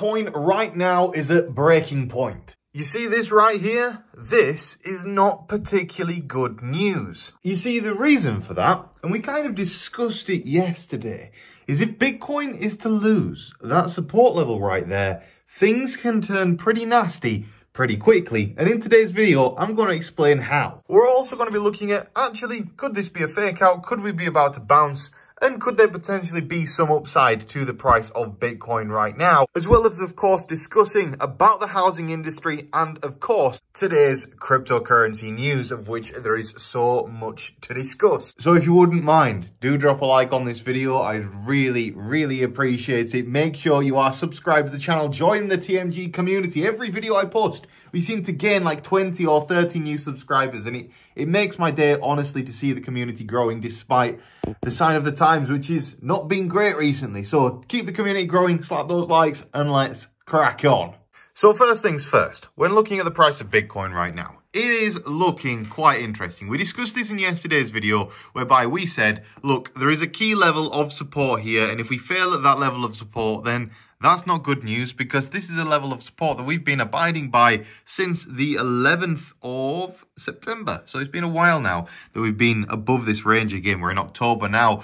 Bitcoin right now is at breaking point. You see this right here? This is not particularly good news. You see, the reason for that, and we kind of discussed it yesterday, is if Bitcoin is to lose that support level right there, things can turn pretty nasty pretty quickly. And in today's video, I'm going to explain how. We're also going to be looking at, actually, could this be a fake out? Could we be about to bounce? And could there potentially be some upside to the price of Bitcoin right now? As well as, of course, discussing about the housing industry and, of course, today's cryptocurrency news, of which there is so much to discuss. So if you wouldn't mind, do drop a like on this video. I'd really appreciate it. Make sure you are subscribed to the channel. Join the TMG community. Every video I post, we seem to gain like 20 or 30 new subscribers. And it makes my day, honestly, to see the community growing despite the sign of the times, which is not been great recently. So keep the community growing, slap those likes, and let's crack on. So first things first, when looking at the price of Bitcoin right now, it is looking quite interesting. We discussed this in yesterday's video, whereby we said, look, there is a key level of support here, and if we fail at that level of support, then that's not good news, because this is a level of support that we've been abiding by since the 11th of September. So it's been a while now that we've been above this range again. We're in October now.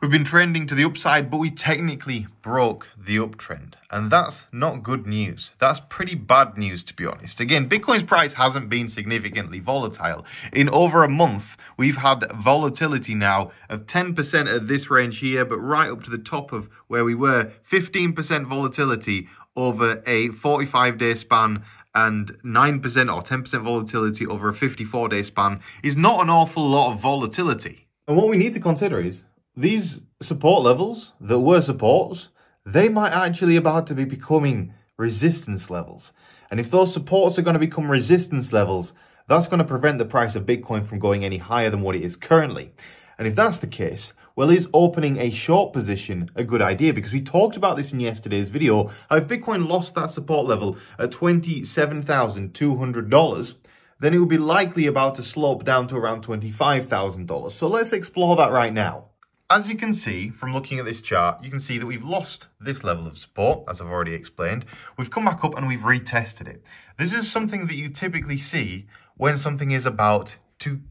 We've been trending to the upside, but we technically broke the uptrend. And that's not good news. That's pretty bad news, to be honest. Again, Bitcoin's price hasn't been significantly volatile. In over a month, we've had volatility now of 10% at this range here, but right up to the top of where we were, 15% volatility over a 45-day span, and 9% or 10% volatility over a 54-day span is not an awful lot of volatility. And what we need to consider is, these support levels that were supports, they might actually about to be becoming resistance levels. And if those supports are going to become resistance levels, that's going to prevent the price of Bitcoin from going any higher than what it is currently. And if that's the case, well, is opening a short position a good idea? Because we talked about this in yesterday's video, how if Bitcoin lost that support level at $27,200, then it would be likely about to slope down to around $25,000. So let's explore that right now. As you can see from looking at this chart, you can see that we've lost this level of support, as I've already explained. We've come back up and we've retested it. This is something that you typically see when something is about to,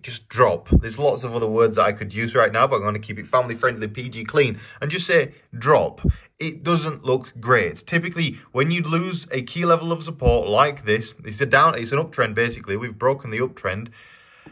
just drop. There's lots of other words that I could use right now, but I'm going to keep it family friendly, PG clean, and just say drop. It doesn't look great. Typically, when you lose a key level of support like this, it's an uptrend basically. We've broken the uptrend.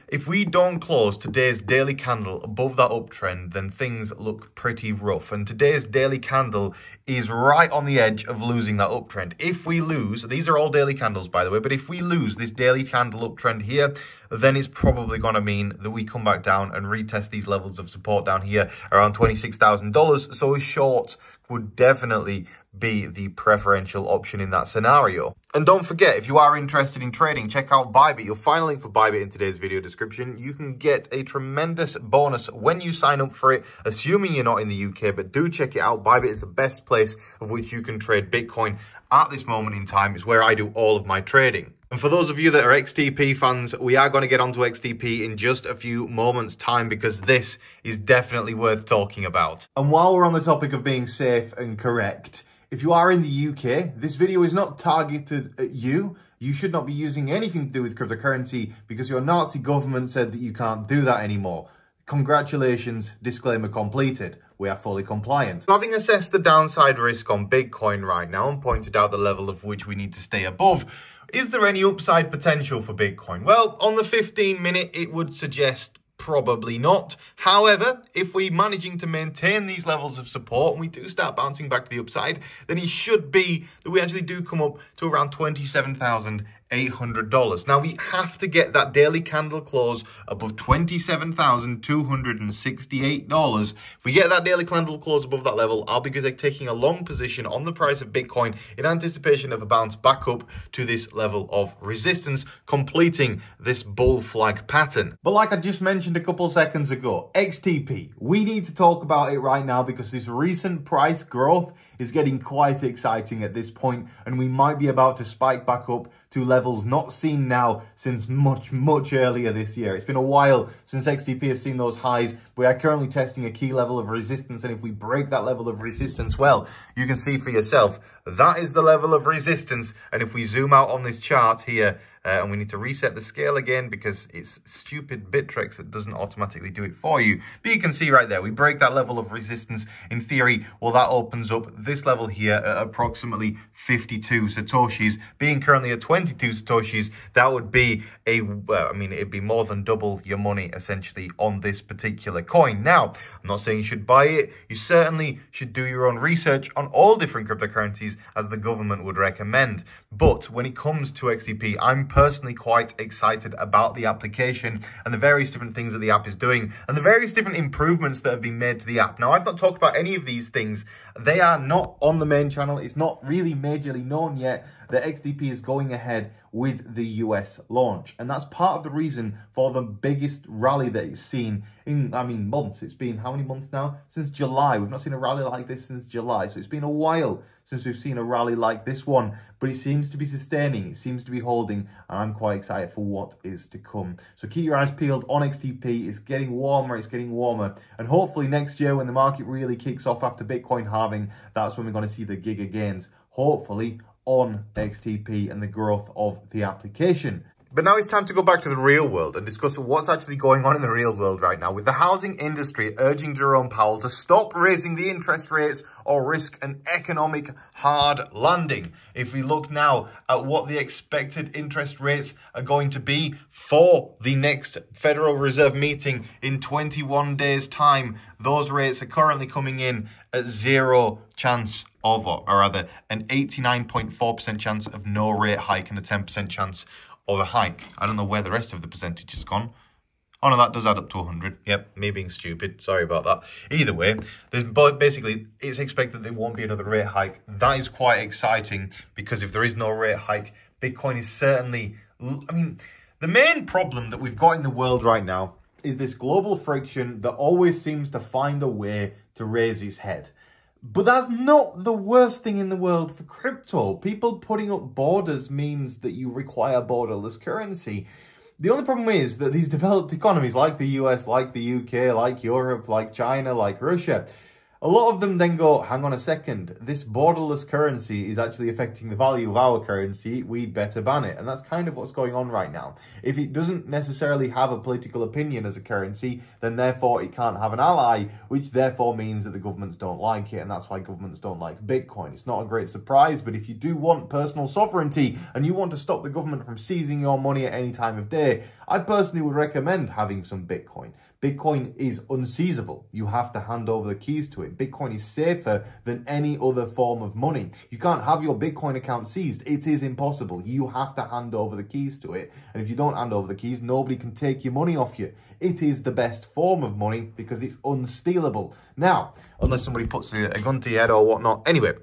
If we don't close today's daily candle above that uptrend, then things look pretty rough. And today's daily candle is right on the edge of losing that uptrend. If we lose, these are all daily candles, by the way, but if we lose this daily candle uptrend here, then it's probably going to mean that we come back down and retest these levels of support down here around $26,000. So a short would definitely be the preferential option in that scenario. And don't forget, if you are interested in trading, check out BYBIT. You'll find a link for BYBIT in today's video description. You can get a tremendous bonus when you sign up for it, assuming you're not in the UK, but do check it out. BYBIT is the best place of which you can trade Bitcoin at this moment in time. It's where I do all of my trading. And for those of you that are XTP fans, we are going to get onto XTP in just a few moments' time, because this is definitely worth talking about. And while we're on the topic of being safe and correct, if you are in the UK, this video is not targeted at you. You should not be using anything to do with cryptocurrency because your Nazi government said that you can't do that anymore. Congratulations, disclaimer completed. We are fully compliant. So having assessed the downside risk on Bitcoin right now and pointed out the level of which we need to stay above, is there any upside potential for Bitcoin? Well, on the 15-minute, it would suggest probably not. However, if we're managing to maintain these levels of support and we do start bouncing back to the upside, then it should be that we actually do come up to around $27,800. Now, we have to get that daily candle close above $27,268. If we get that daily candle close above that level, I'll be taking a long position on the price of Bitcoin in anticipation of a bounce back up to this level of resistance, completing this bull flag pattern. But like I just mentioned a couple seconds ago, XTP, we need to talk about it right now because this recent price growth is getting quite exciting at this point, and we might be about to spike back up to levels not seen now since much earlier this year. It's been a while since XTP has seen those highs. We are currently testing a key level of resistance, and if we break that level of resistance, well, you can see for yourself, that is the level of resistance. And if we zoom out on this chart here, and we need to reset the scale again because it's stupid Bittrex that doesn't automatically do it for you. But you can see right there, we break that level of resistance. In theory, well, that opens up this level here at approximately 52 Satoshis. Being currently at 22 Satoshis, that would be it'd be more than double your money essentially on this particular coin. Now, I'm not saying you should buy it. You certainly should do your own research on all different cryptocurrencies as the government would recommend. But when it comes to XTP, I'm personally quite excited about the application and the various different things that the app is doing and the various different improvements that have been made to the app. Now, I've not talked about any of these things. They are not on the main channel. It's not really majorly known yet that XTP is going ahead with the US launch. And that's part of the reason for the biggest rally that it's seen in, months. It's been how many months now? Since July. We've not seen a rally like this since July. So it's been a while since we've seen a rally like this one, but it seems to be sustaining, it seems to be holding, and I'm quite excited for what is to come. So keep your eyes peeled on XTP. It's getting warmer, and hopefully next year when the market really kicks off after Bitcoin halving, that's when we're going to see the giga gains, hopefully on XTP and the growth of the application. But now it's time to go back to the real world and discuss what's actually going on in the real world right now, with the housing industry urging Jerome Powell to stop raising the interest rates or risk an economic hard landing. If we look now at what the expected interest rates are going to be for the next Federal Reserve meeting in 21 days' time, those rates are currently coming in at 0 chance of, or rather an 89.4% chance of no rate hike and a 10% chance of a hike. I don't know where the rest of the percentage has gone. Oh no, that does add up to 100. Yep, me being stupid. Sorry about that. Either way, basically, it's expected there won't be another rate hike. That is quite exciting because if there is no rate hike, Bitcoin is certainly... the main problem that we've got in the world right now is this global friction that always seems to find a way to raise its head. But that's not the worst thing in the world for crypto. People putting up borders means that you require borderless currency. The only problem is that these developed economies like the US, like the UK, like Europe, like China, like Russia, a lot of them then go, hang on a second, this borderless currency is actually affecting the value of our currency, we'd better ban it. And that's kind of what's going on right now. If it doesn't necessarily have a political opinion as a currency, then therefore it can't have an ally, which therefore means that the governments don't like it. And that's why governments don't like Bitcoin. It's not a great surprise, but if you do want personal sovereignty and you want to stop the government from seizing your money at any time of day, I personally would recommend having some Bitcoin. Bitcoin is unseizable. You have to hand over the keys to it. Bitcoin is safer than any other form of money. You can't have your Bitcoin account seized. It is impossible. You have to hand over the keys to it. And if you don't hand over the keys, nobody can take your money off you. It is the best form of money because it's unstealable. Now, unless somebody puts a gun to your head or whatnot. Anyway,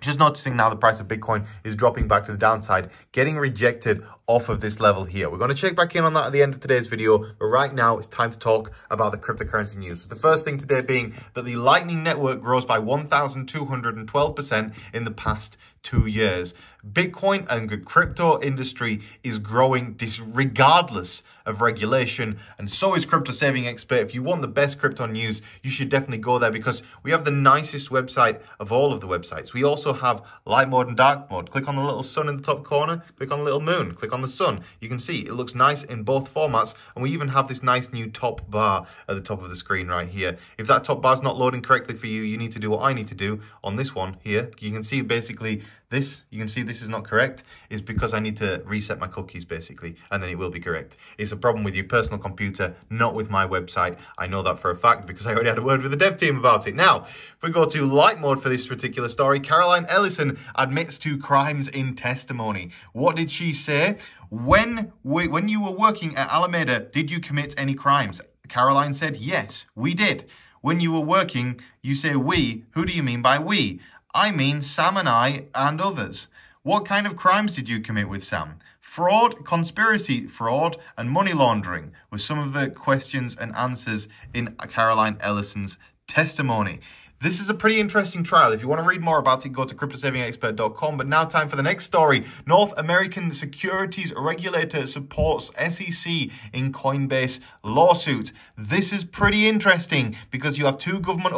just noticing now the price of Bitcoin is dropping back to the downside, getting rejected off of this level here. We're going to check back in on that at the end of today's video, but right now it's time to talk about the cryptocurrency news. So the first thing today being that the Lightning Network grows by 1,212% in the past 2 years. Bitcoin and the crypto industry is growing regardless of regulation, and so is Crypto Saving Expert. If you want the best crypto news, you should definitely go there because we have the nicest website of all of the websites. We also have light mode and dark mode. Click on the little sun in the top corner, click on the little moon, click on the sun. You can see it looks nice in both formats, and we even have this nice new top bar at the top of the screen right here. If that top bar is not loading correctly for you, you need to do what I need to do on this one here. You can see basically this, you can see this is not correct, is because I need to reset my cookies basically, and then it will be correct. It's a problem with your personal computer, not with my website. I know that for a fact because I already had a word with the dev team about it. Now, if we go to light mode for this particular story, Caroline Ellison admits to crimes in testimony. What did she say? When you were working at Alameda, did you commit any crimes? Caroline said, yes, we did. When you were working, you say we. Who do you mean by we? I mean Sam and I and others. What kind of crimes did you commit with Sam? Fraud, conspiracy, fraud, and money laundering were some of the questions and answers in Caroline Ellison's testimony. This is a pretty interesting trial. If you want to read more about it, go to cryptosavingexpert.com. But now time for the next story. North American securities regulator supports SEC in Coinbase lawsuit. This is pretty interesting because you have two government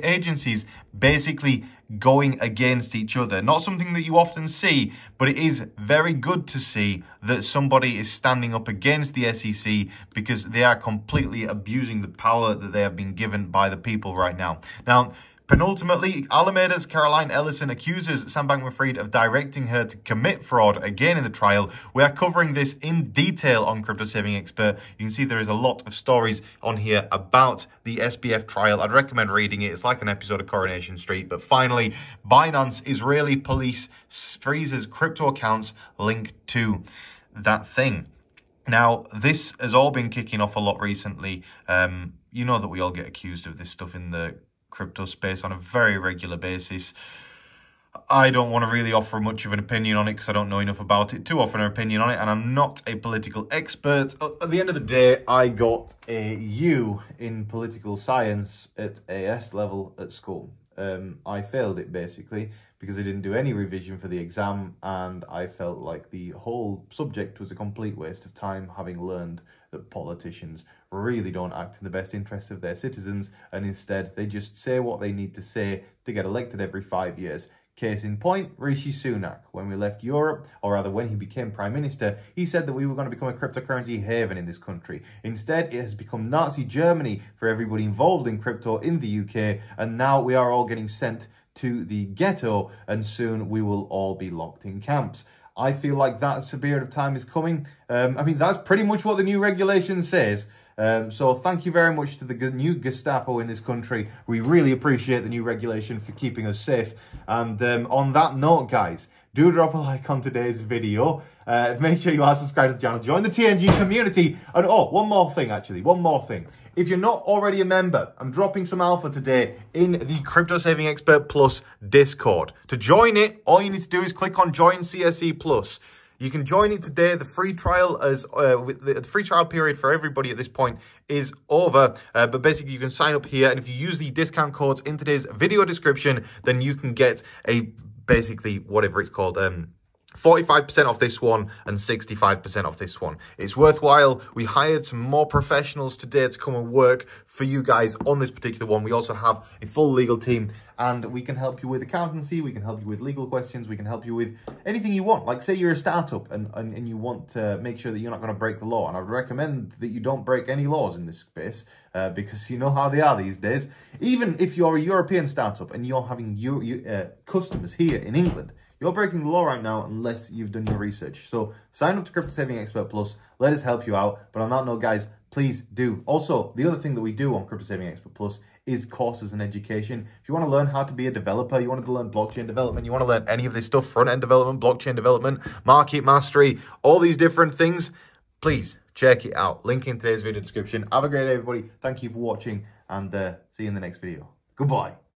agencies basically going against each other. Not something that you often see, but it is very good to see that somebody is standing up against the SEC because they are completely abusing the power that they have been given by the people right now. Now, penultimately, Alameda's Caroline Ellison accuses Sam Bankman-Fried of directing her to commit fraud again in the trial. We are covering this in detail on Crypto Saving Expert. You can see there is a lot of stories on here about the SBF trial. I'd recommend reading it. It's like an episode of Coronation Street. But finally, Binance Israeli police freezes crypto accounts linked to that thing. Now, this has all been kicking off a lot recently. You know that we all get accused of this stuff in the crypto space on a very regular basis. I don't want to really offer much of an opinion on it because I don't know enough about it to offer an opinion on it, and I'm not a political expert. At the end of the day, I got a U in political science at AS level at school. I failed it basically because I didn't do any revision for the exam, and I felt like the whole subject was a complete waste of time, having learned that politicians really don't act in the best interests of their citizens, and instead they just say what they need to say to get elected every 5 years. Case in point, Rishi Sunak. When we left Europe, or rather when he became Prime Minister, he said that we were going to become a cryptocurrency haven in this country. Instead, it has become Nazi Germany for everybody involved in crypto in the UK, and now we are all getting sent to the ghetto, and soon we will all be locked in camps. I feel like that period of time is coming. I mean, that's pretty much what the new regulation says. So thank you very much to the new Gestapo in this country. We really appreciate the new regulation for keeping us safe. And on that note, guys, do drop a like on today's video. Make sure you are subscribed to the channel. Join the TNG community. And oh, one more thing. If you're not already a member, I'm dropping some alpha today in the Crypto Saving Expert Plus Discord. To join it, all you need to do is click on Join CSE Plus. You can join it today. The free trial the free trial period for everybody at this point is over. But basically, you can sign up here, and if you use the discount codes in today's video description, then you can get basically whatever it's called. 45% off this one and 65% off this one. It's worthwhile. We hired some more professionals today to come and work for you guys on this particular one. We also have a full legal team, and we can help you with accountancy. We can help you with legal questions. We can help you with anything you want. Like say you're a startup and you want to make sure that you're not going to break the law. And I would recommend that you don't break any laws in this space because you know how they are these days. Even if you're a European startup and you're having customers here in England, you're breaking the law right now unless you've done your research. So sign up to Crypto Saving Expert Plus. Let us help you out. But on that note, guys, please do. Also, the other thing that we do on Crypto Saving Expert Plus is courses and education. If you want to learn how to be a developer, you want to learn blockchain development, you want to learn any of this stuff, front-end development, blockchain development, market mastery, all these different things, please check it out. Link in today's video description. Have a great day, everybody. Thank you for watching, and see you in the next video. Goodbye.